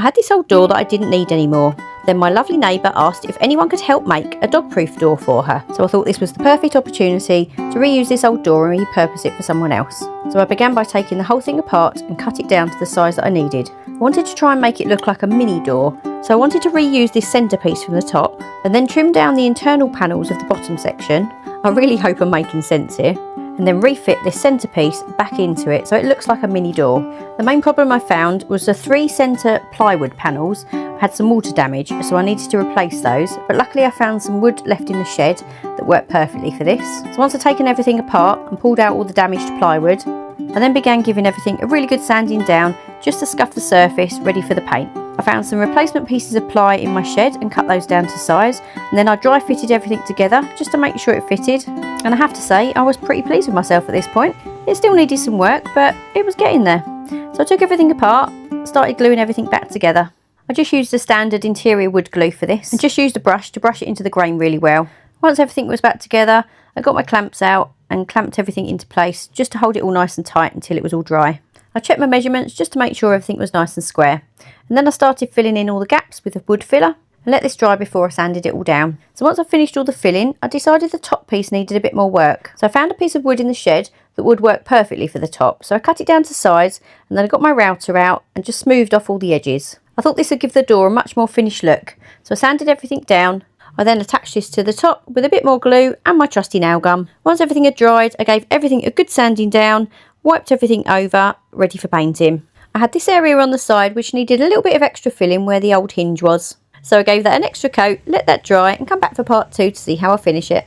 I had this old door that I didn't need anymore. Then my lovely neighbour asked if anyone could help make a dog-proof door for her. So I thought this was the perfect opportunity to reuse this old door and repurpose it for someone else. So I began by taking the whole thing apart and cut it down to the size that I needed. I wanted to try and make it look like a mini door. So I wanted to reuse this centrepiece from the top and then trim down the internal panels of the bottom section. I really hope I'm making sense here. And then refit this centrepiece back into it so it looks like a mini door. The main problem I found was the 3 centre plywood panels had some water damage, so I needed to replace those, but luckily I found some wood left in the shed that worked perfectly for this. So once I'd taken everything apart and pulled out all the damaged plywood, I then began giving everything a really good sanding down just to scuff the surface ready for the paint. I found some replacement pieces of ply in my shed and cut those down to size, and then I dry fitted everything together just to make sure it fitted. And I have to say, I was pretty pleased with myself at this point. It still needed some work, but it was getting there. So I took everything apart, started gluing everything back together. I just used the standard interior wood glue for this and just used a brush to brush it into the grain really well. Once everything was back together, I got my clamps out and clamped everything into place just to hold it all nice and tight until it was all dry. I checked my measurements just to make sure everything was nice and square. And then I started filling in all the gaps with a wood filler and let this dry before I sanded it all down. So once I finished all the filling, I decided the top piece needed a bit more work. So I found a piece of wood in the shed that would work perfectly for the top. So I cut it down to size and then I got my router out and just smoothed off all the edges. I thought this would give the door a much more finished look. So I sanded everything down. I then attached this to the top with a bit more glue and my trusty nail gun. Once everything had dried, I gave everything a good sanding down, wiped everything over, ready for painting. I had this area on the side which needed a little bit of extra filling where the old hinge was. So I gave that an extra coat, let that dry and come back for part 2 to see how I finish it.